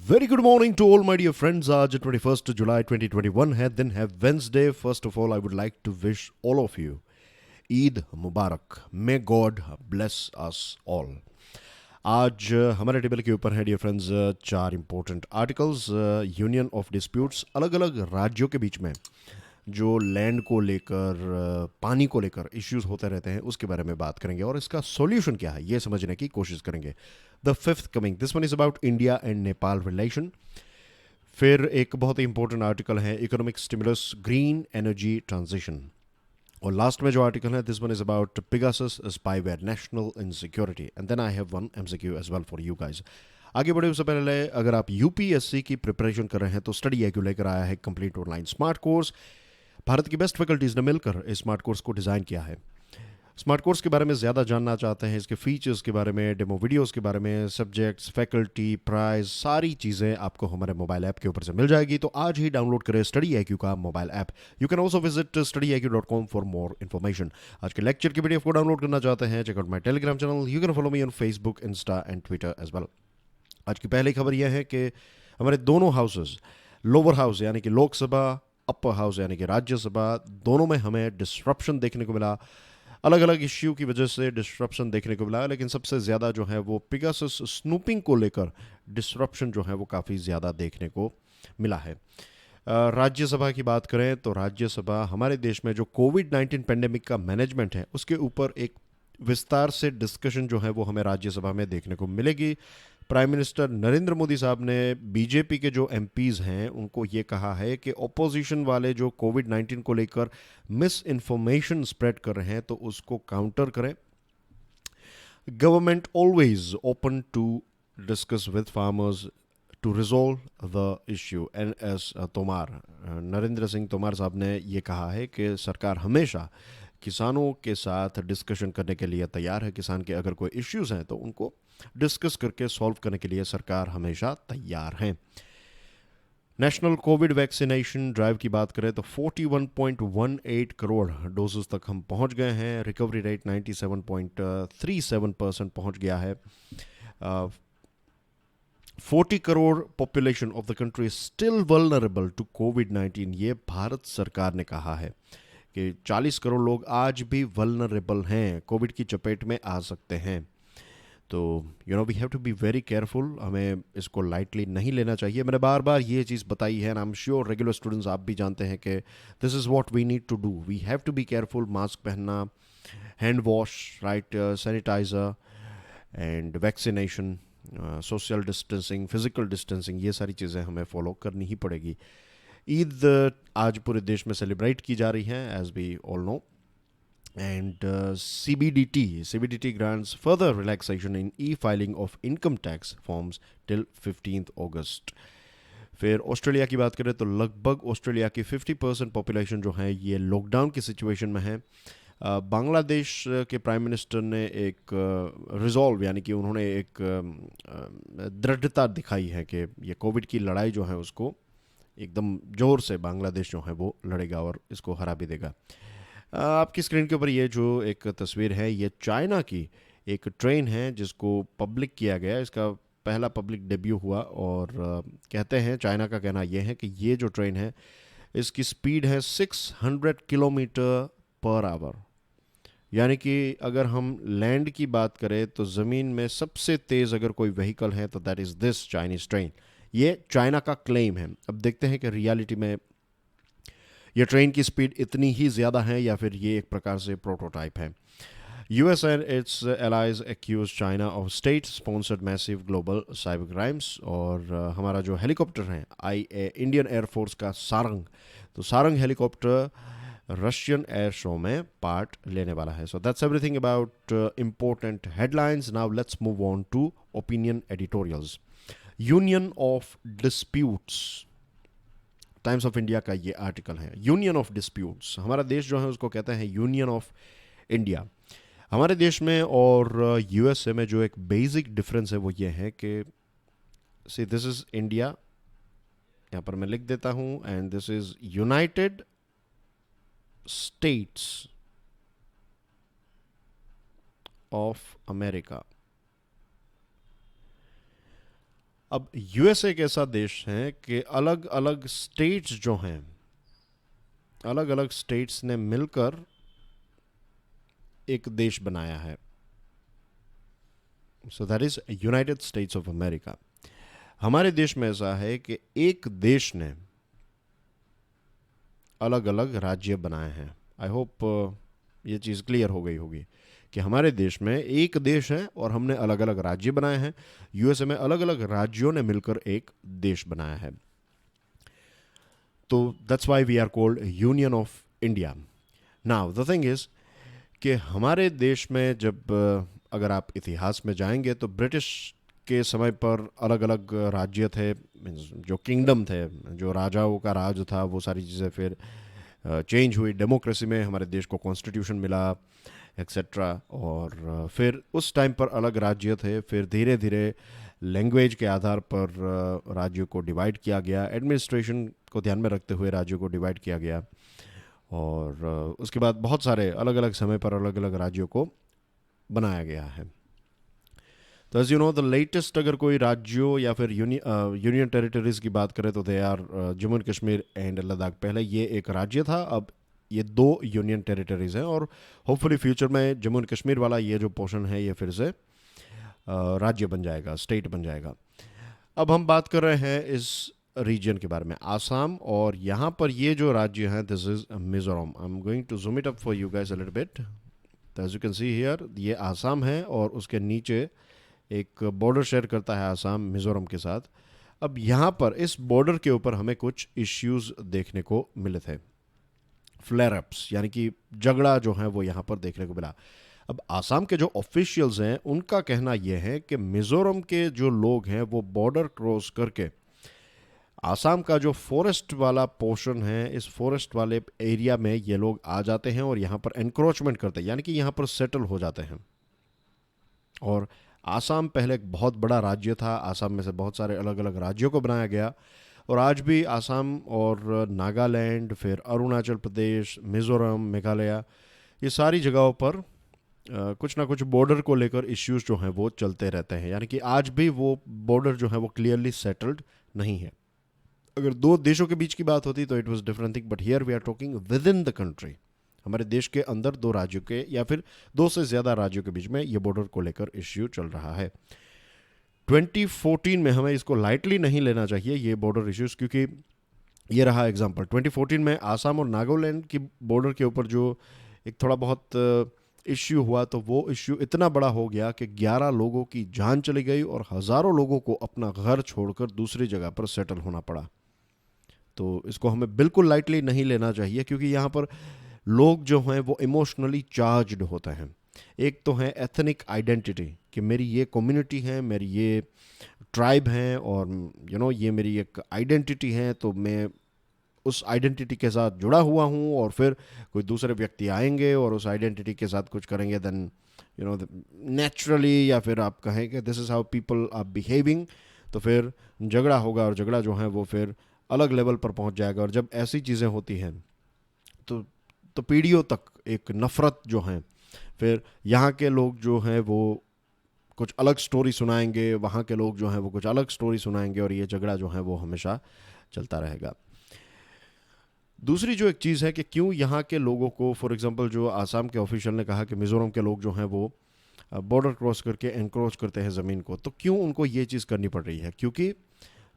Very good morning to all my dear friends. आज 21 जुलाई 2021 है, दिन है Wednesday. First of all I would like to wish all of you Eid मुबारक। May God bless us all. आज हमारे table के ऊपर है डियर फ्रेंड्स चार important articles. Union of disputes, अलग अलग राज्यों के बीच में जो लैंड को लेकर पानी को लेकर इश्यूज होते रहते हैं उसके बारे में बात करेंगे और इसका सॉल्यूशन क्या है ये समझने की कोशिश करेंगे। The fifth coming, this one is about India and Nepal relation. फिर एक बहुत ही इंपॉर्टेंट आर्टिकल है economic stimulus, green energy transition. और लास्ट में जो आर्टिकल है this one is about Pegasus spyware, national insecurity. And then I have one MCQ as well for you guys. आगे बढ़े उससे पहले अगर आप यूपीएससी की प्रिपरेशन कर रहे हैं तो स्टडी IQ लेकर आया है complete online smart course. Bharat की बेस्ट फैकल्टीज ने मिलकर इस स्मार्ट कोर्स को डिज़ाइन किया है। स्मार्ट कोर्स के बारे में ज़्यादा जानना चाहते हैं, इसके फीचर्स के बारे में, डेमो वीडियोस के बारे में, सब्जेक्ट्स, फैकल्टी, प्राइस, सारी चीज़ें आपको हमारे मोबाइल ऐप के ऊपर से मिल जाएगी। तो आज ही डाउनलोड करें स्टडी IQ का mobile app. You can also visit studyIQ.com for more information. आज के लेक्चर की PDF को डाउनलोड करना चाहते हैं, check out my Telegram channel. You can follow me on Facebook, Insta and Twitter as well. आज की पहली खबर यह है कि हमारे दोनों हाउसेज, लोअर हाउस यानी कि लोकसभा, अपर हाउस यानी कि राज्यसभा, दोनों में हमें डिस्ट्रप्शन देखने को मिला। अलग अलग इश्यू की वजह से डिस्ट्रप्शन देखने को मिला, लेकिन सबसे ज़्यादा जो है वो पिगासस स्नूपिंग को लेकर डिस्ट्रप्शन जो है वो काफ़ी ज़्यादा देखने को मिला है। राज्यसभा की बात करें तो राज्यसभा हमारे देश में जो कोविड-19 पेंडेमिक का मैनेजमेंट है उसके ऊपर एक विस्तार से डिस्कशन जो है वो हमें राज्यसभा में देखने को मिलेगी। प्राइम मिनिस्टर नरेंद्र मोदी साहब ने बीजेपी के जो MPs हैं उनको ये कहा है कि ऑपोजिशन वाले जो कोविड-19 को लेकर मिस इन्फॉर्मेशन स्प्रेड कर रहे हैं तो उसको काउंटर करें। Government always open to discuss with farmers to resolve the issue. NS Tomar, Narendra Singh तोमार साहब ने ये कहा है कि सरकार हमेशा किसानों के साथ डिस्कशन करने के लिए तैयार है। किसान के अगर कोई इश्यूज हैं तो उनको डिस्कस करके सॉल्व करने के लिए सरकार हमेशा तैयार है। नेशनल कोविड वैक्सीनेशन ड्राइव की बात करें तो 41.18 करोड़ डोजेस तक हम पहुंच गए हैं। रिकवरी रेट 97.37% पहुंच गया है। 40 crore population of the country still vulnerable to कोविड-19, ये भारत सरकार ने कहा है कि 40 करोड़ लोग आज भी वल्नरेबल हैं, कोविड की चपेट में आ सकते हैं। तो we have to be very careful, हमें इसको लाइटली नहीं लेना चाहिए। मैंने बार बार ये चीज़ बताई है, I am sure regular students आप भी जानते हैं कि this is what we need to do. We have to be careful, mask पहनना, hand wash, right, sanitizer and vaccination, social distancing, physical distancing, ये सारी चीज़ें हमें फॉलो करनी ही पड़ेगी। ईद आज पूरे देश में सेलिब्रेट की जा रही है as we all know. And CBDT grants further relaxation in e-filing of income tax forms till 15th August. फिर ऑस्ट्रेलिया की बात करें तो लगभग ऑस्ट्रेलिया की 50% पॉपुलेशन जो है ये लॉकडाउन की सिचुएशन में है। बांग्लादेश के प्राइम मिनिस्टर ने एक रिजॉल्व यानी कि उन्होंने एक दृढ़ता दिखाई है कि ये कोविड की लड़ाई जो है उसको एकदम जोर से बांग्लादेश जो है वो लड़ेगा और इसको हरा भी देगा। आपकी स्क्रीन के ऊपर ये जो एक तस्वीर है ये चाइना की एक ट्रेन है जिसको पब्लिक किया गया, इसका पहला पब्लिक डेब्यू हुआ। और कहते हैं, चाइना का कहना यह है कि ये जो ट्रेन है इसकी स्पीड है 600 किलोमीटर पर आवर। यानी कि अगर हम लैंड की बात करें तो ज़मीन में सबसे तेज़ अगर कोई व्हीकल है तो that is this Chinese train. ये चाइना का क्लेम है। अब देखते हैं कि रियलिटी में ये ट्रेन की स्पीड इतनी ही ज़्यादा है या फिर ये एक प्रकार से प्रोटोटाइप है। US and its allies accuse China of state-sponsored massive global cyber crimes। और हमारा जो हेलीकॉप्टर है इंडियन एयरफोर्स का सारंग, तो Sarang helicopter Russian air show में पार्ट लेने वाला है। So that's everything about important headlines. Now let's move on to opinion editorials. Union of disputes, Times of India का ये आर्टिकल है। यूनियन ऑफ डिस्प्यूट्स, हमारा देश जो है उसको कहते हैं यूनियन ऑफ इंडिया। हमारे देश में और USA में जो एक बेसिक डिफरेंस है वो ये है कि सी दिस इज इंडिया, यहाँ पर मैं लिख देता हूँ, and this is United states of America. अब यूएस एक ऐसा देश है कि अलग अलग स्टेट्स जो हैं, अलग अलग स्टेट्स ने मिलकर एक देश बनाया है। So that is United states of America. हमारे देश में ऐसा है कि एक देश ने अलग अलग राज्य बनाए हैं। आई होप ये चीज़ क्लियर हो गई होगी कि हमारे देश में एक देश है और हमने अलग अलग राज्य बनाए हैं। यूएसए में अलग अलग राज्यों ने मिलकर एक देश बनाया है। तो that's why we are called union of India. Now the thing is कि हमारे देश में जब अगर आप इतिहास में जाएंगे तो ब्रिटिश के समय पर अलग अलग राज्य थे, जो किंगडम थे, जो राजाओं का राज था, वो सारी चीज़ें फिर चेंज हुई। डेमोक्रेसी में हमारे देश को कॉन्स्टिट्यूशन मिला एक्सेट्रा। और फिर उस टाइम पर अलग राज्य थे। फिर धीरे धीरे लैंग्वेज के आधार पर राज्यों को डिवाइड किया गया, एडमिनिस्ट्रेशन को ध्यान में रखते हुए राज्यों को डिवाइड किया गया। और उसके बाद बहुत सारे अलग अलग समय पर अलग अलग राज्यों को बनाया गया है। तो as you know the latest अगर कोई राज्यों या फिर यूनियन टेरिटरीज की बात करें तो they are Jammu and Kashmir and Ladakh. पहले ये एक राज्य था, अब ये 2 यूनियन टेरिटरीज हैं और होपफुली फ्यूचर में जम्मू एंड कश्मीर वाला ये जो पोर्शन है ये फिर से राज्य बन जाएगा, स्टेट बन जाएगा। अब हम बात कर रहे हैं इस रीजन के बारे में, आसाम। और यहाँ पर ये जो राज्य है this is Mizoram. I am going to zoom it up for you guys a little bit. As you can see here ये आसाम है और उसके नीचे एक बॉर्डर शेयर करता है आसाम मिजोरम के साथ। अब यहाँ पर इस बॉर्डर के ऊपर हमें कुछ इश्यूज देखने को मिले थे, फ्लेयर अप्स, यानी कि झगड़ा जो है वो यहाँ पर देखने को मिला। अब आसाम के जो ऑफिशियल्स हैं उनका कहना यह है कि मिजोरम के जो लोग हैं वो बॉर्डर क्रॉस करके आसाम का जो फॉरेस्ट वाला पोर्शन है, इस फॉरेस्ट वाले एरिया में ये लोग आ जाते हैं और यहाँ पर एनक्रोचमेंट करते हैं, यानी कि यहाँ पर सेटल हो जाते हैं। और आसाम पहले एक बहुत बड़ा राज्य था, आसाम में से बहुत सारे अलग अलग राज्यों को बनाया गया। और आज भी आसाम और नागालैंड, फिर अरुणाचल प्रदेश, मिज़ोरम, मेघालय, ये सारी जगहों पर कुछ ना कुछ बॉर्डर को लेकर इश्यूज जो हैं वो चलते रहते हैं, यानी कि आज भी वो बॉर्डर जो है वो क्लियरली सेटल्ड नहीं है। अगर 2 देशों के बीच की बात होती तो it was different thing, but here we are talking within the country. हमारे देश के अंदर 2 राज्यों के या फिर 2 से ज़्यादा राज्यों के बीच में ये बॉर्डर को लेकर इश्यू चल रहा है। 2014 में हमें इसको लाइटली नहीं लेना चाहिए ये बॉर्डर इश्यूज, क्योंकि ये रहा एग्जांपल 2014 में आसाम और नागालैंड की बॉर्डर के ऊपर जो एक थोड़ा बहुत इश्यू हुआ, तो वो इश्यू इतना बड़ा हो गया कि 11 लोगों की जान चली गई और हज़ारों लोगों को अपना घर छोड़कर दूसरी जगह पर सेटल होना पड़ा। तो इसको हमें बिल्कुल लाइटली नहीं लेना चाहिए, क्योंकि यहाँ पर लोग जो हैं वो इमोशनली चार्ज्ड होते हैं। एक तो है एथनिक आइडेंटिटी कि मेरी ये कम्युनिटी है, मेरी ये ट्राइब है और ये मेरी एक आइडेंटिटी है, तो मैं उस आइडेंटिटी के साथ जुड़ा हुआ हूँ। और फिर कोई दूसरे व्यक्ति आएंगे और उस आइडेंटिटी के साथ कुछ करेंगे, देन नेचुरली, या फिर आप कहें कि this is how people are behaving, तो फिर झगड़ा होगा और झगड़ा जो है वो फिर अलग लेवल पर पहुंच जाएगा। और जब ऐसी चीज़ें होती हैं तो पीढ़ियों तक एक नफ़रत जो है, फिर यहाँ के लोग जो हैं वो कुछ अलग स्टोरी सुनाएंगे, वहाँ के लोग जो हैं वो कुछ अलग स्टोरी सुनाएंगे, और ये झगड़ा जो है वो हमेशा चलता रहेगा। दूसरी जो एक चीज़ है कि क्यों यहाँ के लोगों को, फॉर एग्जांपल जो आसाम के ऑफिशियल ने कहा कि मिज़ोरम के लोग जो हैं वो बॉर्डर क्रॉस करके एनक्रोच करते हैं ज़मीन को, तो क्यों उनको ये चीज़ करनी पड़ रही है? क्योंकि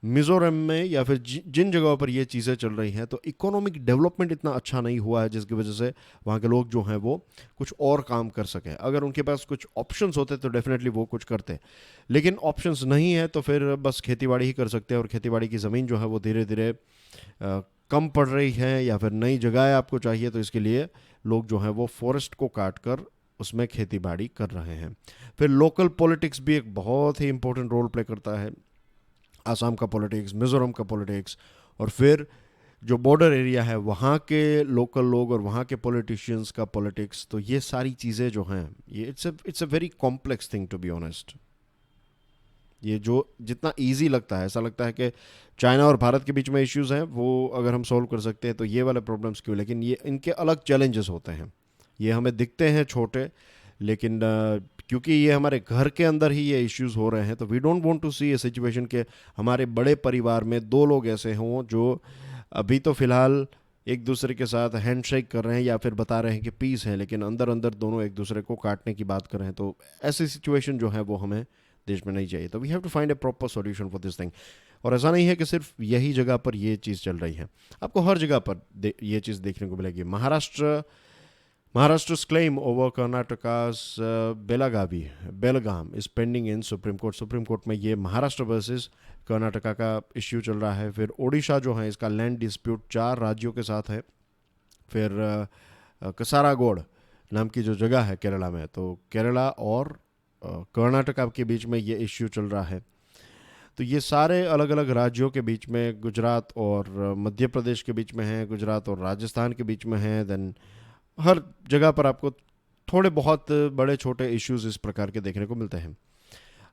मिज़ोरम में या फिर जिन जगहों पर ये चीज़ें चल रही हैं तो इकोनॉमिक डेवलपमेंट इतना अच्छा नहीं हुआ है, जिसकी वजह से वहाँ के लोग जो हैं वो कुछ और काम कर सकें। अगर उनके पास कुछ ऑप्शंस होते तो डेफिनेटली वो कुछ करते, लेकिन ऑप्शंस नहीं है, तो फिर बस खेतीबाड़ी ही कर सकते हैं। और खेतीबाड़ी की ज़मीन जो है वो धीरे धीरे कम पड़ रही है, या फिर नई जगह आपको चाहिए, तो इसके लिए लोग जो हैं वो फॉरेस्ट को काट कर उसमें खेतीबाड़ी कर रहे हैं। फिर लोकल पॉलिटिक्स भी एक बहुत ही इंपॉर्टेंट रोल प्ले करता है, आसाम का पॉलिटिक्स, मिज़ोरम का पॉलिटिक्स, और फिर जो बॉर्डर एरिया है वहाँ के लोकल लोग और वहाँ के पॉलिटिशियंस का पॉलिटिक्स। तो ये सारी चीज़ें जो हैं ये it's a very complex thing to be honest. ये जो जितना इजी लगता है, ऐसा लगता है कि चाइना और भारत के बीच में इश्यूज़ हैं, वो अगर हम सॉल्व कर सकते हैं तो ये वाले प्रॉब्लम्स क्यों, लेकिन ये इनके अलग चैलेंजेस होते हैं। ये हमें दिखते हैं छोटे, लेकिन क्योंकि ये हमारे घर के अंदर ही ये इश्यूज हो रहे हैं, तो we don't want to see a situation के हमारे बड़े परिवार में दो लोग ऐसे हों जो अभी तो फिलहाल एक दूसरे के साथ हैंडशेक कर रहे हैं या फिर बता रहे हैं कि पीस है, लेकिन अंदर अंदर दोनों एक दूसरे को काटने की बात कर रहे हैं। तो ऐसी सिचुएशन जो है वो हमें देश में नहीं चाहिए। तो we have to find a proper solution for this thing. और ऐसा नहीं है कि सिर्फ यही जगह पर ये चीज़ चल रही है, आपको हर जगह पर ये चीज़ देखने को मिलेगी। Maharashtra's claim over Karnataka's Belgaum is pending in Supreme Court. Supreme court में ये महाराष्ट्र वर्सेस कर्नाटका का इश्यू चल रहा है। फिर ओडिशा जो है इसका लैंड डिस्प्यूट 4 राज्यों के साथ है। फिर कसारागोड नाम की जो जगह है केरला में, तो केरला और कर्नाटका के बीच में ये इश्यू चल रहा है। तो ये सारे अलग अलग राज्यों के बीच में, गुजरात और मध्य प्रदेश के बीच में है, गुजरात और राजस्थान के बीच में है। देन हर जगह पर आपको थोड़े बहुत बड़े छोटे इश्यूज इस प्रकार के देखने को मिलते हैं।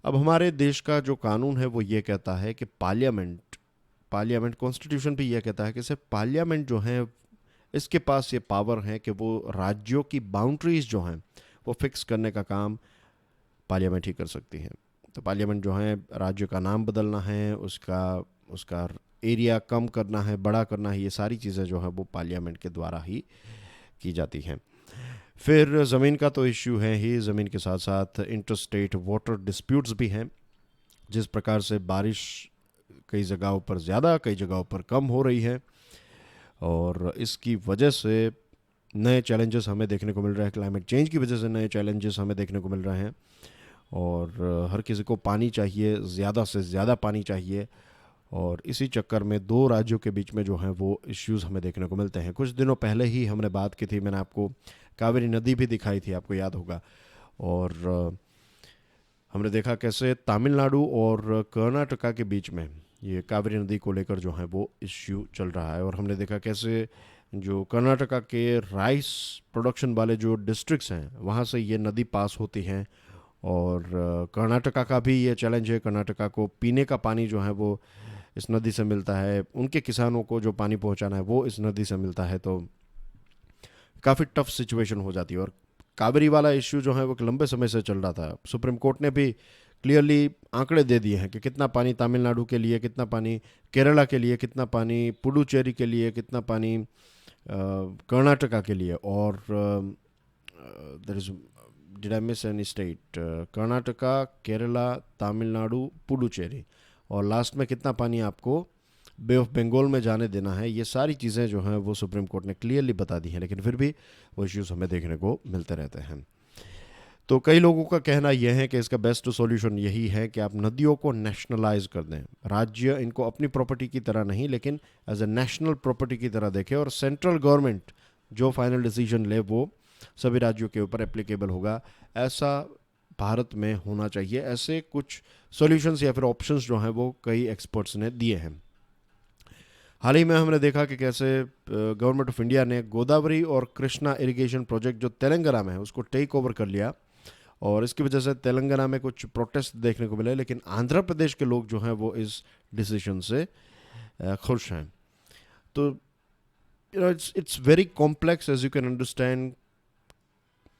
अब हमारे देश का जो कानून है वो ये कहता है कि पार्लियामेंट कॉन्स्टिट्यूशन भी ये कहता है कि सिर्फ पार्लियामेंट जो है इसके पास ये पावर है कि वो राज्यों की बाउंड्रीज जो हैं वो फिक्स करने का काम पार्लियामेंट ही कर सकती है। तो पार्लियामेंट जो है राज्य का नाम बदलना है, उसका एरिया कम करना है, बड़ा करना है, ये सारी चीज़ें जो है वो पार्लियामेंट के द्वारा ही की जाती हैं। फिर ज़मीन का तो इश्यू है ही, ज़मीन के साथ साथ इंटरस्टेट वाटर डिस्प्यूट्स भी हैं। जिस प्रकार से बारिश कई जगहों पर ज़्यादा, कई जगहों पर कम हो रही है, और इसकी वजह से नए चैलेंजेस हमें देखने को मिल रहे हैं। क्लाइमेट चेंज की वजह से नए चैलेंजेस हमें देखने को मिल रहे हैं, और हर किसी को पानी चाहिए, ज़्यादा से ज़्यादा पानी चाहिए। और इसी चक्कर में दो राज्यों के बीच में जो है वो इश्यूज हमें देखने को मिलते हैं। कुछ दिनों पहले ही हमने बात की थी, मैंने आपको कावेरी नदी भी दिखाई थी, आपको याद होगा। और हमने देखा कैसे तमिलनाडु और कर्नाटका के बीच में ये कावेरी नदी को लेकर जो है वो इश्यू चल रहा है। और हमने देखा कैसे जो कर्नाटका के राइस प्रोडक्शन वाले जो डिस्ट्रिक्ट्स हैं वहाँ से ये नदी पास होती हैं, और कर्नाटका का भी ये चैलेंज है। कर्नाटका को पीने का पानी जो है वो इस नदी से मिलता है, उनके किसानों को जो पानी पहुंचाना है वो इस नदी से मिलता है। तो काफ़ी टफ सिचुएशन हो जाती है। और कावेरी वाला इश्यू जो है वो लंबे समय से चल रहा था। सुप्रीम कोर्ट ने भी क्लियरली आंकड़े दे दिए हैं कि कितना पानी तमिलनाडु के लिए, कितना पानी केरला के लिए, कितना पानी पुडुचेरी के लिए, कितना पानी कर्नाटका के लिए। और there is, did I miss any state? Karnataka, Kerala, Tamil Nadu, Puducherry, और लास्ट में कितना पानी आपको बे ऑफ बंगाल में जाने देना है। ये सारी चीज़ें जो हैं वो सुप्रीम कोर्ट ने क्लियरली बता दी हैं, लेकिन फिर भी वो इश्यूज हमें देखने को मिलते रहते हैं। तो कई लोगों का कहना यह है कि इसका बेस्ट सॉल्यूशन यही है कि आप नदियों को नेशनलाइज कर दें। राज्य इनको अपनी प्रॉपर्टी की तरह नहीं, लेकिन एज ए नेशनल प्रॉपर्टी की तरह देखें, और सेंट्रल गवर्नमेंट जो फाइनल डिसीजन ले वो सभी राज्यों के ऊपर एप्लीकेबल होगा। ऐसा भारत में होना चाहिए। ऐसे कुछ सॉल्यूशंस या फिर ऑप्शंस जो हैं वो कई एक्सपर्ट्स ने दिए हैं। हाल ही में हमने देखा कि कैसे गवर्नमेंट ऑफ इंडिया ने गोदावरी और कृष्णा इरिगेशन प्रोजेक्ट जो तेलंगाना में है उसको टेक ओवर कर लिया, और इसकी वजह से तेलंगाना में कुछ प्रोटेस्ट देखने को मिले। लेकिन आंध्र प्रदेश के लोग जो हैं वो इस डिसीजन से खुश हैं। तो it's very complex, as you can understand,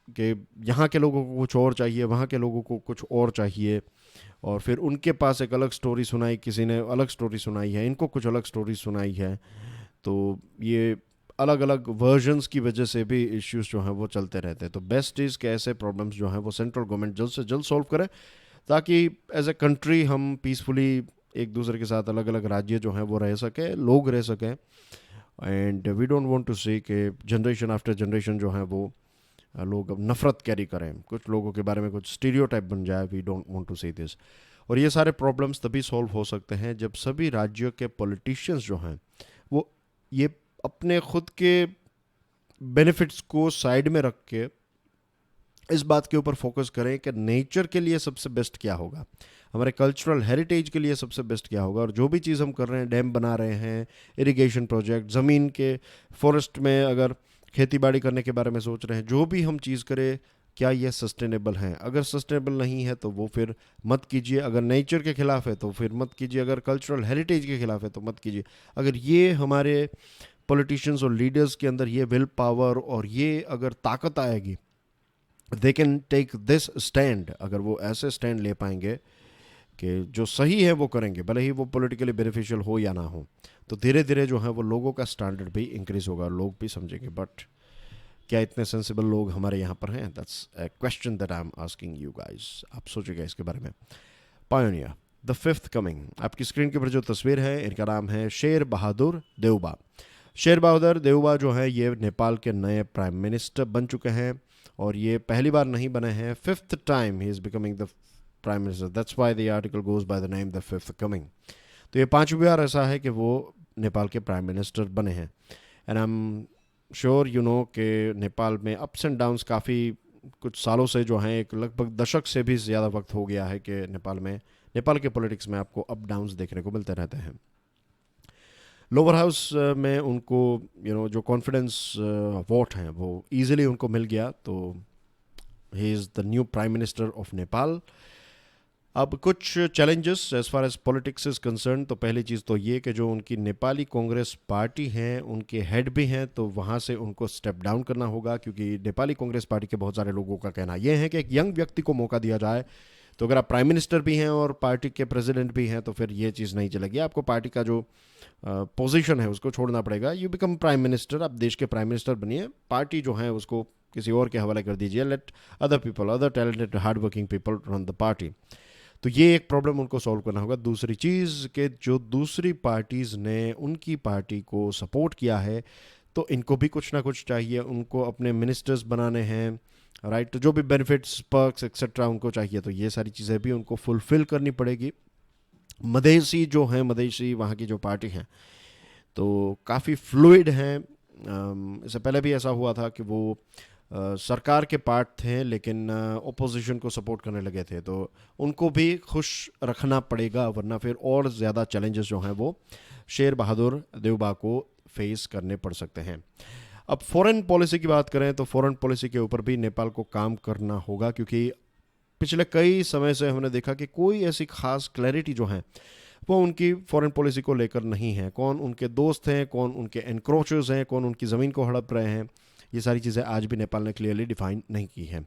कि यहाँ के लोगों को कुछ और चाहिए, वहाँ के लोगों को कुछ और चाहिए, और फिर उनके पास एक अलग स्टोरी सुनाई, किसी ने अलग स्टोरी सुनाई है, इनको कुछ अलग स्टोरी सुनाई है। तो ये अलग अलग वर्जन्स की वजह से भी इश्यूज जो हैं वो चलते रहते हैं। तो बेस्ट इज़ कि ऐसे प्रॉब्लम्स जो हैं वो सेंट्रल गवर्नमेंट जल्द से जल्द सॉल्व करे, ताकि एज ए कंट्री हम पीसफुली एक दूसरे के साथ, अलग अलग राज्य जो हैं वो रह सकें, लोग रह सकें। And we don't want to see कि जनरेशन आफ्टर जनरेशन जो है वो लोग अब नफ़रत कैरी करें, कुछ लोगों के बारे में कुछ स्टीरियोटाइप बन जाए। We don't want to see this. और ये सारे प्रॉब्लम्स तभी सॉल्व हो सकते हैं जब सभी राज्यों के पॉलिटिशियंस जो हैं वो ये अपने खुद के बेनिफिट्स को साइड में रख के इस बात के ऊपर फोकस करें कि नेचर के लिए सबसे बेस्ट क्या होगा, हमारे कल्चरल हेरिटेज के लिए सबसे बेस्ट क्या होगा। और जो भी चीज़ हम कर रहे हैं, डैम बना रहे हैं, इरिगेशन प्रोजेक्ट, ज़मीन के फॉरेस्ट में अगर खेती बाड़ी करने के बारे में सोच रहे हैं, जो भी हम चीज़ करें क्या ये सस्टेनेबल है? अगर सस्टेनेबल नहीं है तो वो फिर मत कीजिए। अगर नेचर के खिलाफ है तो फिर मत कीजिए। अगर कल्चरल हेरिटेज के खिलाफ है तो मत कीजिए। अगर ये हमारे पॉलिटिशियंस और लीडर्स के अंदर ये विल पावर और ये अगर ताकत आएगी they can take this stand, अगर वो ऐसे स्टैंड ले पाएंगे कि जो सही है वो करेंगे, भले ही वो पॉलिटिकली बेनिफिशियल हो या ना हो, तो धीरे धीरे जो है वो लोगों का स्टैंडर्ड भी इंक्रीज होगा, लोग भी समझेंगे। बट क्या इतने सेंसिबल लोग हमारे यहाँ पर हैं? That's a question that I am asking you guys. आप सोचिएगा इसके बारे में। पायोनियर द फिफ्थ कमिंग, आपकी स्क्रीन के ऊपर जो तस्वीर है, इनका नाम है शेर बहादुर देउबा। शेर बहादुर देउबा जो है ये नेपाल के नए प्राइम मिनिस्टर बन चुके हैं, और ये पहली बार नहीं बने हैं, fifth time he is becoming the prime minister. That's why the article goes by the name the fifth coming. तो ये पांचवी बार ऐसा है कि वो नेपाल के प्राइम मिनिस्टर बने हैं। And I am sure you know कि नेपाल में अप्स एंड डाउन्स काफ़ी कुछ सालों से जो हैं, एक लगभग दशक से भी ज़्यादा वक्त हो गया है कि नेपाल के पॉलिटिक्स में आपको अप डाउन्स देखने को मिलते रहते हैं। लोअर हाउस में उनको जो कॉन्फिडेंस वोट हैं वो इजीली उनको मिल गया, तो he is the new prime minister of Nepal. अब कुछ challenges as far as politics is concern, तो पहली चीज़ तो ये कि जो उनकी नेपाली कांग्रेस पार्टी हैं, उनके हेड भी हैं, तो वहाँ से उनको स्टेप डाउन करना होगा, क्योंकि नेपाली कांग्रेस पार्टी के बहुत सारे लोगों का कहना यह है कि एक यंग व्यक्ति को मौका दिया जाए, तो अगर आप प्राइम मिनिस्टर भी हैं और पार्टी के प्रेसिडेंट भी हैं तो फिर ये चीज़ नहीं चलेगी, आपको पार्टी का जो पोजीशन है उसको छोड़ना पड़ेगा। यू बिकम प्राइम मिनिस्टर, आप देश के प्राइम मिनिस्टर बनिए, पार्टी जो है उसको किसी और के हवाले कर दीजिए, let other people, other talented hard working people run the party. तो ये एक प्रॉब्लम उनको सॉल्व करना होगा। दूसरी चीज़ कि जो दूसरी पार्टीज़ ने उनकी पार्टी को सपोर्ट किया है, तो इनको भी कुछ ना कुछ चाहिए, उनको अपने मिनिस्टर्स बनाने हैं, राइट, तो जो भी बेनिफिट्स पर्क्स एक्सेट्रा उनको चाहिए, तो ये सारी चीज़ें भी उनको फुलफ़िल करनी पड़ेगी। मधेसी जो हैं, मधेसी वहाँ की जो पार्टी हैं तो काफ़ी फ्लूइड हैं। इससे पहले भी ऐसा हुआ था कि वो सरकार के पार्ट थे लेकिन ओपोजिशन को सपोर्ट करने लगे थे, तो उनको भी खुश रखना पड़ेगा, वरना फिर और ज़्यादा चैलेंजेस जो हैं वो शेर बहादुर देउबा को फेस करने पड़ सकते हैं। अब फॉरेन पॉलिसी की बात करें तो फॉरेन पॉलिसी के ऊपर भी नेपाल को काम करना होगा, क्योंकि पिछले कई समय से हमने देखा कि कोई ऐसी खास क्लैरिटी जो है वो उनकी फॉरेन पॉलिसी को लेकर नहीं है। कौन उनके दोस्त हैं, कौन उनके एनक्रोचर्स हैं, कौन उनकी ज़मीन को हड़प रहे हैं, ये सारी चीज़ें आज भी नेपाल ने क्लियरली डिफाइन नहीं की हैं।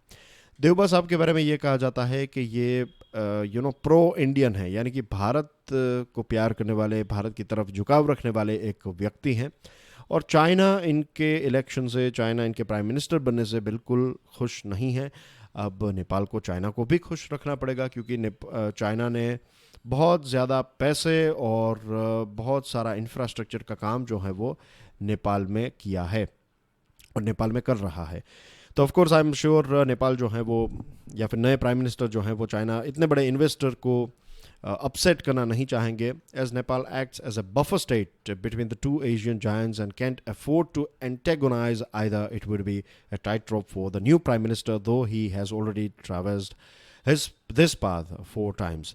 देउबा साहब के बारे में ये कहा जाता है कि ये प्रो इंडियन है, यानी कि भारत को प्यार करने वाले, भारत की तरफ झुकाव रखने वाले एक व्यक्ति हैं, और चाइना इनके इलेक्शन से, चाइना इनके प्राइम मिनिस्टर बनने से बिल्कुल खुश नहीं है। अब नेपाल को चाइना को भी खुश रखना पड़ेगा, क्योंकि चाइना ने बहुत ज़्यादा पैसे और बहुत सारा इंफ्रास्ट्रक्चर का काम जो है वो नेपाल में किया है और नेपाल में कर रहा है। तो of course I am sure Nepal जो है वो, या फिर नए प्राइम मिनिस्टर जो हैं वो चाइना इतने बड़े इन्वेस्टर को अपसेट करना नहीं चाहेंगे, as Nepal acts as a buffer state between the two Asian giants and can't afford to antagonize either. It would be a tightrope for the new prime minister, though he has already traversed this path 4 times।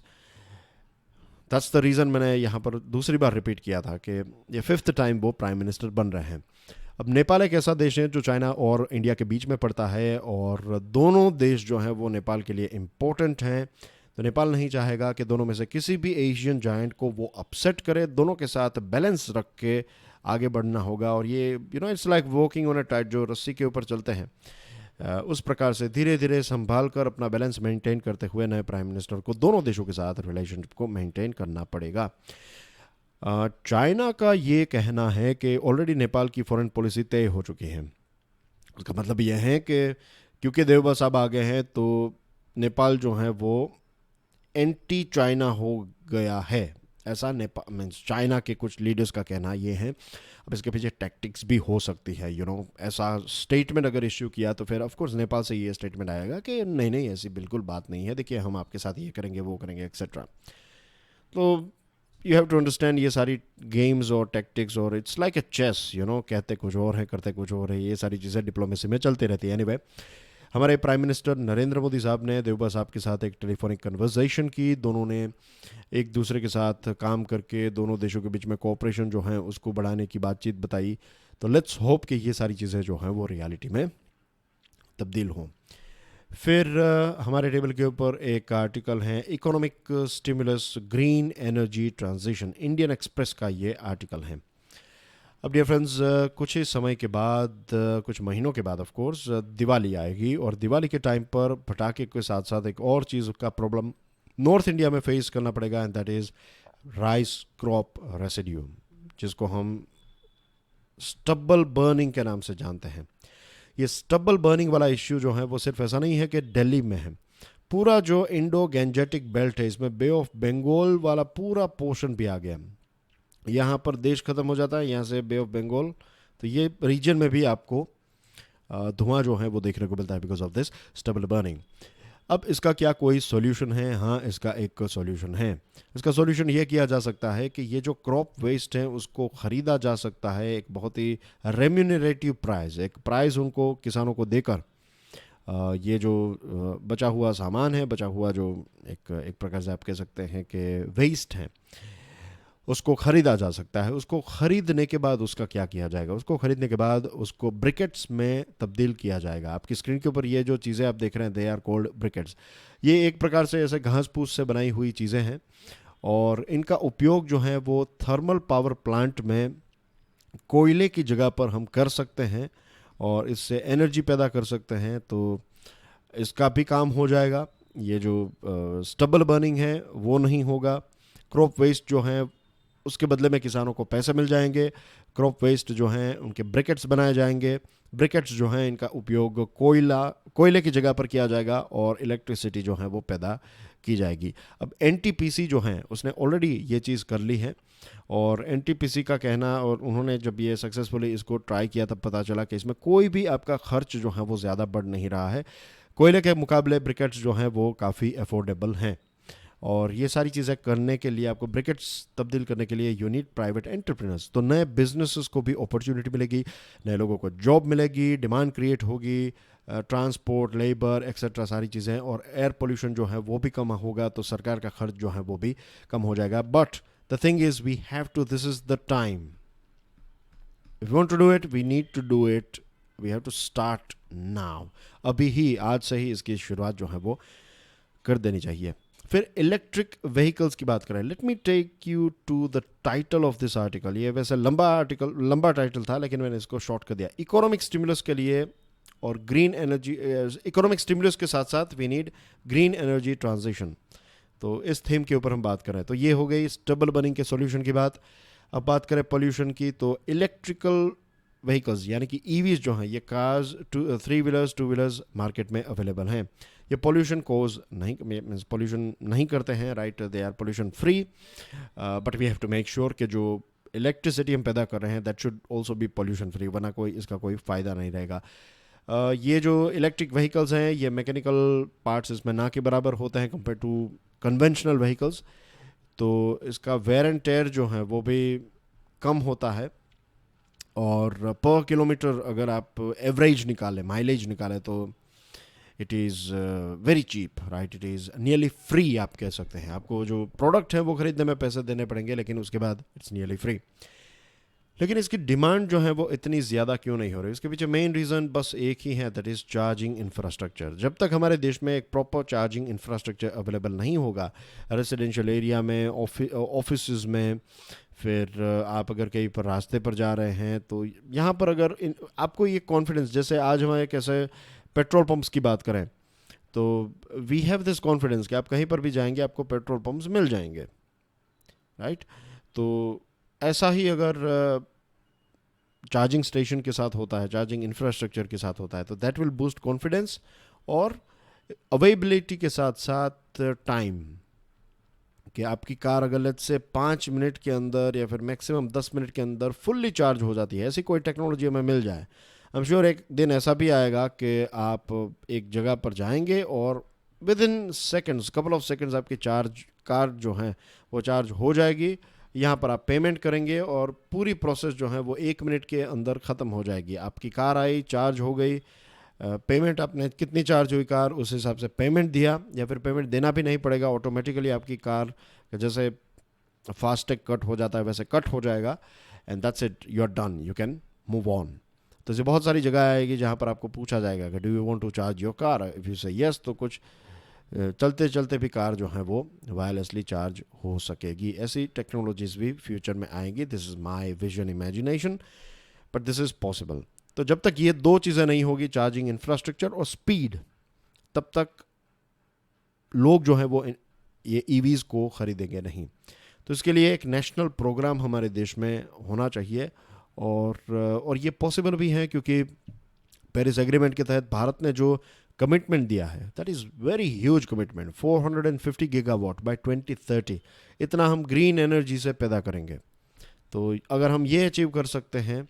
That's the reason मैंने यहाँ पर दूसरी बार repeat किया था कि ये 5th time वो prime minister बन रहे हैं। अब नेपाल एक ऐसा देश है जो चाइना और इंडिया के बीच में पड़ता है, और दोनों देश जो हैं वो नेपाल के लिए इम्पोर्टेंट हैं, तो नेपाल नहीं चाहेगा कि दोनों में से किसी भी एशियन जायंट को वो अपसेट करे, दोनों के साथ बैलेंस रख के आगे बढ़ना होगा। और ये it's like walking on a tight, जो रस्सी के ऊपर चलते हैं उस प्रकार से धीरे धीरे संभाल कर अपना बैलेंस मेंटेन करते हुए नए प्राइम मिनिस्टर को दोनों देशों के साथ रिलेशनशिप को मेंटेन करना पड़ेगा। चाइना का ये कहना है कि ऑलरेडी नेपाल की फॉरेन पॉलिसी तय हो चुकी है। उसका मतलब यह है कि क्योंकि देउबा साहब आ गए हैं तो नेपाल जो है वो एंटी चाइना हो गया है, ऐसा नेपाल मीन्स चाइना के कुछ लीडर्स का कहना ये है। अब इसके पीछे टैक्टिक्स भी हो सकती है, ऐसा स्टेटमेंट अगर इश्यू किया तो फिर ऑफकोर्स नेपाल से ये स्टेटमेंट आएगा कि नहीं नहीं ऐसी बिल्कुल बात नहीं है, देखिए हम आपके साथ ये करेंगे वो करेंगे एक्सेट्रा। तो यू हैव टू अंडरस्टैंड ये सारी गेम्स और टैक्टिक्स, और इट्स लाइक ए चेस, कहते कुछ और है करते कुछ और है, ये सारी चीज़ें डिप्लोमेसी में चलती रहती है। एनीवे, हमारे प्राइम मिनिस्टर नरेंद्र मोदी साहब ने देउबा साहब के साथ एक टेलीफोनिक कन्वर्सेशन की, दोनों ने एक दूसरे के साथ काम करके दोनों देशों के बीच में कोऑपरेशन जो है उसको बढ़ाने की बातचीत बताई। तो लेट्स होप कि ये सारी चीज़ें जो हैं वो रियलिटी में तब्दील हों। फिर हमारे टेबल के ऊपर एक आर्टिकल है, economic stimulus green energy transition, Indian Express का ये आर्टिकल है। अब डियर फ्रेंड्स, कुछ ही समय के बाद, कुछ महीनों के बाद ऑफ कोर्स दिवाली आएगी, और दिवाली के टाइम पर पटाखे के साथ साथ एक और चीज़ का प्रॉब्लम नॉर्थ इंडिया में फेस करना पड़ेगा, and that is rice crop residue, जिसको हम स्टब्बल बर्निंग के नाम से जानते हैं। ये स्टब्बल बर्निंग वाला इश्यू जो है वो सिर्फ ऐसा नहीं है कि दिल्ली में है, पूरा जो इंडो गैंजेटिक बेल्ट है, इसमें बे ऑफ बंगाल वाला पूरा पोर्शन भी आ गया। यहाँ पर देश खत्म हो जाता है, यहाँ से बे ऑफ बंगाल, तो ये रीजन में भी आपको धुआं जो है वो देखने को मिलता है because of this stubble burning. अब इसका क्या कोई सॉल्यूशन है? हाँ, इसका एक सॉल्यूशन है। इसका सॉल्यूशन ये किया जा सकता है कि ये जो क्रॉप वेस्ट है उसको ख़रीदा जा सकता है एक बहुत ही रेम्यूनरेटिव प्राइस, एक प्राइस उनको किसानों को देकर ये जो बचा हुआ सामान है, बचा हुआ जो एक प्रकार से आप कह सकते हैं कि वेस्ट है, उसको ख़रीदा जा सकता है। उसको ख़रीदने के बाद उसका क्या किया जाएगा? उसको ख़रीदने के बाद उसको ब्रिकेट्स में तब्दील किया जाएगा। आपकी स्क्रीन के ऊपर ये जो चीज़ें आप देख रहे हैं, दे आर कॉल्ड ब्रिकेट्स। ये एक प्रकार से ऐसे घास फूस से बनाई हुई चीज़ें हैं, और इनका उपयोग जो है वो थर्मल पावर प्लांट में कोयले की जगह पर हम कर सकते हैं, और इससे एनर्जी पैदा कर सकते हैं। तो इसका भी काम हो जाएगा। ये जो स्टबल बर्निंग है वो नहीं होगा। क्रॉप वेस्ट जो है उसके बदले में किसानों को पैसे मिल जाएंगे। क्रॉप वेस्ट जो हैं उनके ब्रिकेट्स बनाए जाएंगे। ब्रिकेट्स जो हैं इनका उपयोग कोयले की जगह पर किया जाएगा, और इलेक्ट्रिसिटी जो है वो पैदा की जाएगी। अब एनटीपीसी जो हैं उसने ऑलरेडी ये चीज़ कर ली है, और एनटीपीसी का कहना, और उन्होंने जब ये सक्सेसफुली इसको ट्राई किया तब पता चला कि इसमें कोई भी आपका खर्च जो है वो ज़्यादा बढ़ नहीं रहा है। कोयले के मुकाबले ब्रिकेट्स जो हैं वो काफ़ी अफोर्डेबल हैं, और ये सारी चीज़ें करने के लिए, आपको ब्रिकेट्स तब्दील करने के लिए यू नीड प्राइवेट एंटरप्रेन्योर्स। तो नए बिजनेसेस को भी अपॉर्चुनिटी मिलेगी, नए लोगों को जॉब मिलेगी, डिमांड क्रिएट होगी, ट्रांसपोर्ट, लेबर एक्सेट्रा सारी चीज़ें, और एयर पोल्यूशन जो है वो भी कम होगा, तो सरकार का खर्च जो है वो भी कम हो जाएगा। But the thing is we have to, this is the time, if you want to do it we need to do it, we have to start now. अभी ही, आज से ही इसकी शुरुआत जो है वो कर देनी चाहिए। फिर इलेक्ट्रिक व्हीकल्स की बात करें, let me take you to the title of this article. ये वैसे लंबा टाइटल था, लेकिन मैंने इसको शॉर्ट कर दिया। इकोनॉमिक स्टिमुलस के लिए और ग्रीन एनर्जी, इकोनॉमिक स्टिमुलस के साथ साथ we need green energy transition. तो इस थीम के ऊपर हम बात करें, तो ये हो गई स्टबल बर्निंग के सॉल्यूशन की बात। अब बात करें पोल्यूशन की, तो इलेक्ट्रिकल व्हीकल्स यानी कि ईवीज जो हैं, ये कार्स, 3 व्हीलर्स, 2 व्हीलर्स मार्केट में अवेलेबल हैं। ये पोल्यूशन कोज नहीं, मीन्स पोल्यूशन नहीं करते हैं, right, they are pollution free, but we have to make sure कि जो इलेक्ट्रिसिटी हम पैदा कर रहे हैं that should also be pollution free, वरना इसका कोई फ़ायदा नहीं रहेगा। ये जो इलेक्ट्रिक व्हीकल्स हैं, ये मैकेनिकल पार्ट्स इसमें ना के बराबर होते हैं कंपेयर टू कन्वेंशनल व्हीकल्स, तो इसका वेयर एंड टेयर जो है वो भी कम होता है, और पर किलोमीटर अगर आप एवरेज निकालें, माइलेज निकालें, तो it is very cheap, right, it is nearly free आप कह सकते हैं। आपको जो प्रोडक्ट है वो ख़रीदने में पैसे देने पड़ेंगे, लेकिन उसके बाद इट्स नियरली फ्री। लेकिन इसकी डिमांड जो है वो इतनी ज़्यादा क्यों नहीं हो रही? इसके पीछे मेन रीज़न बस एक ही है, दैट इज़ चार्जिंग इंफ्रास्ट्रक्चर। जब तक हमारे देश में एक प्रॉपर चार्जिंग इंफ्रास्ट्रक्चर अवेलेबल नहीं होगा, रेजिडेंशियल एरिया में, ऑफिस में, फिर आप अगर कहीं पर रास्ते पर जा रहे हैं, तो यहाँ पर अगर आपको ये कॉन्फिडेंस, जैसे आज हमारे कैसे पेट्रोल पंप्स की बात करें, तो वी हैव दिस कॉन्फिडेंस कि आप कहीं पर भी जाएंगे आपको पेट्रोल पंप्स मिल जाएंगे, राइट। तो ऐसा ही अगर चार्जिंग स्टेशन के साथ होता है, चार्जिंग इंफ्रास्ट्रक्चर के साथ होता है, तो दैट विल बूस्ट कॉन्फिडेंस, और अवेलेबिलिटी के साथ साथ टाइम, कि आपकी कार अगर लेट से 5 मिनट के अंदर या फिर मैक्सिमम 10 मिनट के अंदर फुल्ली चार्ज हो जाती है, ऐसी कोई टेक्नोलॉजी हमें मिल जाए। आई एम श्योर एक दिन ऐसा भी आएगा कि आप एक जगह पर जाएंगे और with in seconds, couple of seconds आपकी कार जो है वो चार्ज हो जाएगी। यहाँ पर आप पेमेंट करेंगे और पूरी प्रोसेस जो है वो 1 मिनट के अंदर ख़त्म हो जाएगी। आपकी कार आई, चार्ज हो गई, पेमेंट आपने कितनी चार्ज हुई कार उस हिसाब से पेमेंट दिया, या फिर पेमेंट देना भी नहीं पड़ेगा, ऑटोमेटिकली आपकी कार जैसे फास्टैग कट हो जाता है वैसे कट हो जाएगा, and that's it, you are done, you can move on. तो ऐसे बहुत सारी जगह आएगी जहाँ पर आपको पूछा जाएगा कि do you want to charge your car, if you say yes, तो कुछ चलते चलते भी कार जो है वो वायरलेसली चार्ज हो सकेगी। ऐसी टेक्नोलॉजीज भी फ्यूचर में आएंगी। This is my vision imagination, but this is possible. तो जब तक ये दो चीज़ें नहीं होगी, चार्जिंग इंफ्रास्ट्रक्चर और स्पीड, तब तक लोग जो है वो ये ईवीज़ को खरीदेंगे नहीं। तो इसके लिए एक नेशनल प्रोग्राम हमारे देश में होना चाहिए, और ये पॉसिबल भी है, क्योंकि पेरिस एग्रीमेंट के तहत भारत ने जो कमिटमेंट दिया है, that is very huge commitment, 450 gigawatt by 2030। इतना हम ग्रीन एनर्जी से पैदा करेंगे। तो अगर हम ये अचीव कर सकते हैं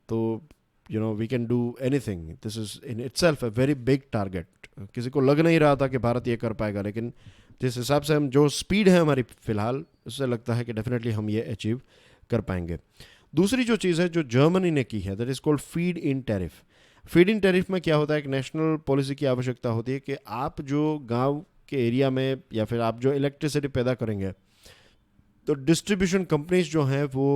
तो we can do anything. This is in itself a very big target. किसी को लग नहीं रहा था कि भारत ये कर पाएगा, लेकिन जिस हिसाब से हम, जो स्पीड है हमारी फ़िलहाल, उससे लगता है कि डेफिनेटली हम ये अचीव कर पाएंगे। दूसरी जो चीज़ है जो जर्मनी ने की है, that is called feed in tariff. Feed in tariff में क्या होता है, एक नेशनल पॉलिसी की आवश्यकता होती है कि आप जो गांव के एरिया में या फिर आप जो इलेक्ट्रिसिटी पैदा करेंगे, तो डिस्ट्रीब्यूशन कंपनीज जो हैं वो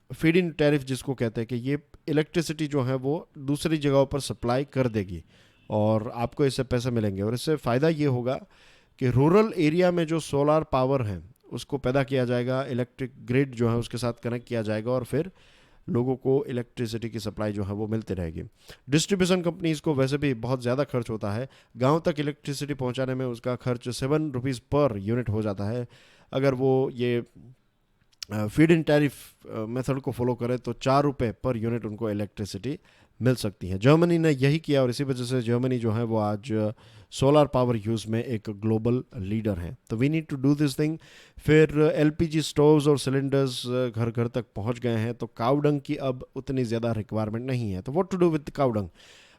फीड इन टैरिफ जिसको कहते हैं, कि ये इलेक्ट्रिसिटी जो है वो दूसरी जगहों पर सप्लाई कर देगी और आपको इससे पैसे मिलेंगे। और इससे फ़ायदा ये होगा कि रूरल एरिया में जो सोलार पावर है उसको पैदा किया जाएगा, इलेक्ट्रिक ग्रिड जो है उसके साथ कनेक्ट किया जाएगा, और फिर लोगों को इलेक्ट्रिसिटी की सप्लाई जो है वो मिलती रहेगी। डिस्ट्रीब्यूशन कंपनीज को वैसे भी बहुत ज़्यादा खर्च होता है, गांव तक इलेक्ट्रिसिटी पहुंचाने में उसका खर्च 7 रुपीज़ पर यूनिट हो जाता है। अगर वो ये फीड इन टैरिफ मेथड को फॉलो करें तो 4 रुपये पर यूनिट उनको इलेक्ट्रिसिटी मिल सकती है। जर्मनी ने यही किया, और इसी वजह से जर्मनी जो है वो आज सोलर पावर यूज़ में एक ग्लोबल लीडर है। तो we need to do this thing. फिर एलपीजी स्टोव्स और सिलेंडर्स घर घर तक पहुंच गए हैं, तो काउडंग की अब उतनी ज़्यादा रिक्वायरमेंट नहीं है। तो what to do with cow dung?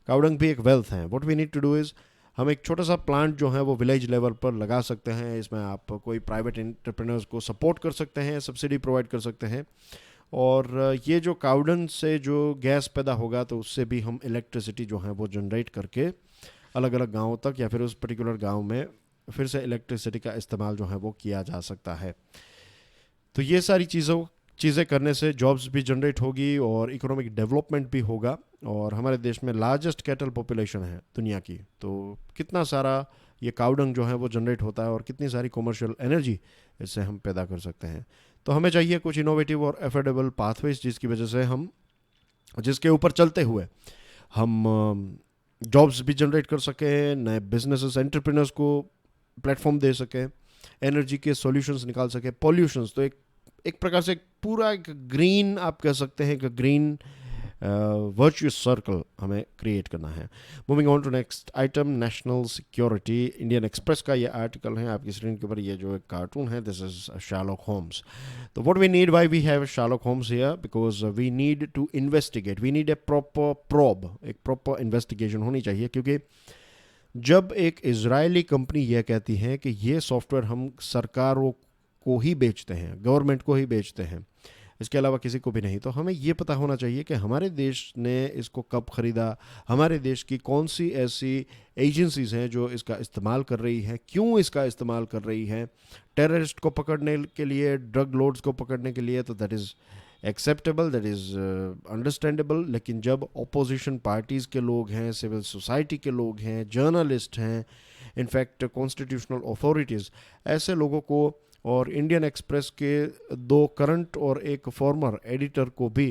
Cow dung भी एक वेल्थ है। What we need to do is, हम एक छोटा सा प्लांट जो है वो विलेज लेवल पर लगा सकते हैं। इसमें आप कोई प्राइवेट एंटरप्रेन्योर्स को सपोर्ट कर सकते हैं, सब्सिडी प्रोवाइड कर सकते हैं, और ये जो काउडन से जो गैस पैदा होगा तो उससे भी हम इलेक्ट्रिसिटी जो है वो जनरेट करके अलग अलग गाँवों तक या फिर उस पर्टिकुलर गाँव में फिर से इलेक्ट्रिसिटी का इस्तेमाल जो है वो किया जा सकता है। तो ये सारी चीज़ें करने से जॉब्स भी जनरेट होगी और इकोनॉमिक डेवलपमेंट भी होगा। और हमारे देश में लार्जेस्ट कैटल पॉपुलेशन है दुनिया की, तो कितना सारा ये काउडंग जो है वो जनरेट होता है और कितनी सारी कमर्शियल एनर्जी इससे हम पैदा कर सकते हैं। तो हमें चाहिए कुछ इनोवेटिव और एफोर्डेबल पाथवेज जिसकी वजह से हम, जिसके ऊपर चलते हुए हम जॉब्स भी जनरेट कर सकें, नए बिजनेसेस एंटरप्रेन्योर्स को प्लेटफॉर्म दे सकें, एनर्जी के सॉल्यूशंस निकाल सकें, पॉल्यूशंस। तो एक प्रकार से पूरा एक ग्रीन, आप कह सकते हैं कि ग्रीन वर्चुअस सर्कल हमें क्रिएट करना है। Moving on to next item, national security. Indian Express का ये आर्टिकल है आपकी स्क्रीन के ऊपर, ये जो एक कार्टून है, दिस इज शार्लॉक होम्स। तो what we need, why we have Sherlock Holmes here, because we need to investigate, we need a proper probe, एक प्रॉपर इन्वेस्टिगेशन होनी चाहिए। क्योंकि जब एक इजरायली कंपनी यह कहती है कि ये सॉफ्टवेयर हम सरकारों को ही बेचते हैं, गवर्नमेंट को ही बेचते हैं, इसके अलावा किसी को भी नहीं, तो हमें ये पता होना चाहिए कि हमारे देश ने इसको कब ख़रीदा, हमारे देश की कौन सी ऐसी एजेंसीज़ हैं जो इसका इस्तेमाल कर रही हैं, क्यों इसका इस्तेमाल कर रही हैं, टेररिस्ट को पकड़ने के लिए, ड्रग लॉर्ड्स को पकड़ने के लिए, तो that is acceptable, that is understandable. लेकिन जब अपोजिशन पार्टीज़ के लोग हैं, सिविल सोसाइटी के लोग हैं, जर्नलिस्ट हैं, इनफैक्ट कॉन्स्टिट्यूशनल अथॉरिटीज़, ऐसे लोगों को, और इंडियन एक्सप्रेस के 2 करंट और एक फॉर्मर एडिटर को भी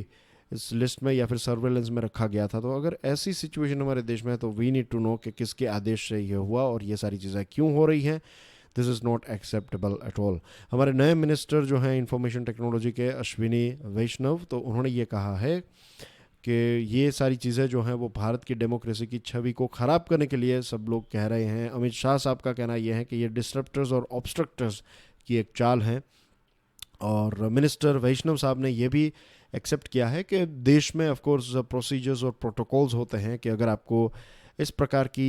इस लिस्ट में या फिर सर्वेलेंस में रखा गया था। तो अगर ऐसी सिचुएशन हमारे देश में है तो वी नीड टू नो कि किसके आदेश से ये हुआ और ये सारी चीज़ें क्यों हो रही हैं। This is not acceptable at all. हमारे नए मिनिस्टर जो हैं इंफॉर्मेशन टेक्नोलॉजी के, अश्विनी वैष्णव, तो उन्होंने ये कहा है कि ये सारी चीज़ें जो हैं वो भारत की डेमोक्रेसी की छवि को ख़राब करने के लिए सब लोग कह रहे हैं। अमित शाह साहब का कहना यह है कि ये डिस्ट्रप्टर्स और ऑब्स्ट्रक्टर्स की एक चाल है। और मिनिस्टर वैष्णव साहब ने यह भी एक्सेप्ट किया है कि देश में ऑफ कोर्स प्रोसीजर्स और प्रोटोकॉल्स होते हैं कि अगर आपको इस प्रकार की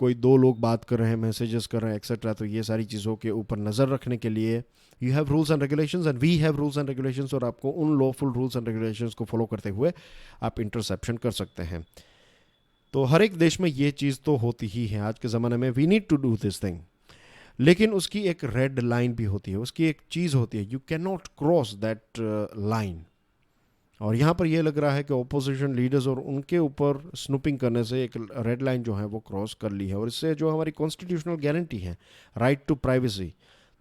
कोई 2 लोग बात कर रहे हैं, मैसेजेस कर रहे हैं एक्सेट्रा, तो ये सारी चीज़ों के ऊपर नज़र रखने के लिए you have rules and regulations and we have rules and regulations, और आपको उन लॉफुल रूल्स एंड रेगुलेशंस को फॉलो करते हुए आप इंटरसेप्शन कर सकते हैं। तो हर एक देश में ये चीज़ तो होती ही है आज के ज़माने में, we need to do this thing. लेकिन उसकी एक रेड लाइन भी होती है, उसकी एक चीज़ होती है, you can not cross that line. और यहाँ पर यह लग रहा है कि ओपोजिशन लीडर्स और उनके ऊपर स्नूपिंग करने से एक रेड लाइन जो है वो क्रॉस कर ली है, और इससे जो हमारी कॉन्स्टिट्यूशनल गारंटी है, राइट टू प्राइवेसी,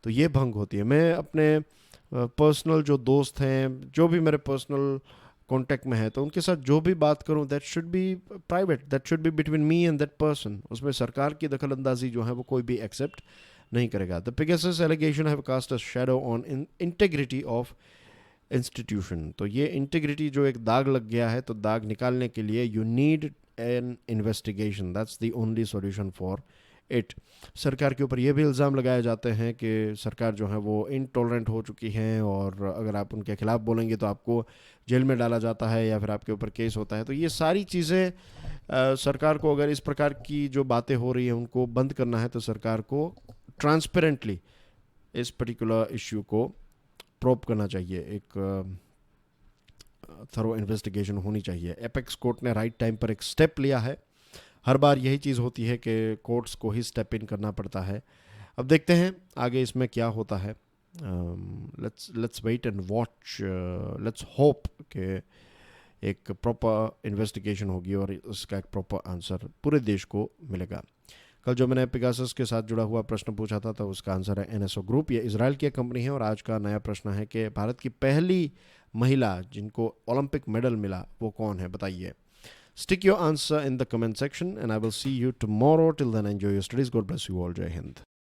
तो ये भंग होती है। मैं अपने पर्सनल जो दोस्त हैं, जो भी मेरे पर्सनल कांटेक्ट में है, तो उनके साथ जो भी बात करूं that should be private, that should be between me and that person. उसमें सरकार की दखल अंदाजी जो है वो कोई भी एक्सेप्ट नहीं करेगा। The Pegasus allegation have cast a shadow on integrity of institution. तो ये इंटीग्रिटी जो एक दाग लग गया है, तो दाग निकालने के लिए you need an investigation, that's the only solution for it. सरकार के ऊपर ये भी इल्ज़ाम लगाए जाते हैं कि सरकार जो है वो इनटॉलरेंट हो चुकी है, और अगर आप उनके खिलाफ बोलेंगे तो आपको जेल में डाला जाता है या फिर आपके ऊपर केस होता है। तो ये सारी चीज़ें सरकार को, अगर इस प्रकार की जो बातें हो रही हैं उनको बंद करना है, तो सरकार को ट्रांसपेरेंटली इस पर्टिकुलर इश्यू को प्रोब करना चाहिए, एक थरो इन्वेस्टिगेशन होनी चाहिए। एपेक्स कोर्ट ने राइट टाइम पर एक स्टेप लिया है। हर बार यही चीज़ होती है कि कोर्ट्स को ही स्टेप इन करना पड़ता है। अब देखते हैं आगे इसमें क्या होता है। Let's wait and watch, let's hope कि एक प्रॉपर इन्वेस्टिगेशन होगी और उसका एक प्रॉपर आंसर पूरे देश को मिलेगा। कल जो मैंने पेगासस के साथ जुड़ा हुआ प्रश्न पूछा था, तो उसका आंसर है एनएसओ ग्रुप। ये इजराइल की कंपनी है। और आज का नया प्रश्न है कि भारत की पहली महिला जिनको ओलंपिक मेडल मिला वो कौन है, बताइए। Stick your answer in the comment section and I will see you tomorrow. Till then, enjoy your studies. God bless you all. Jai Hind.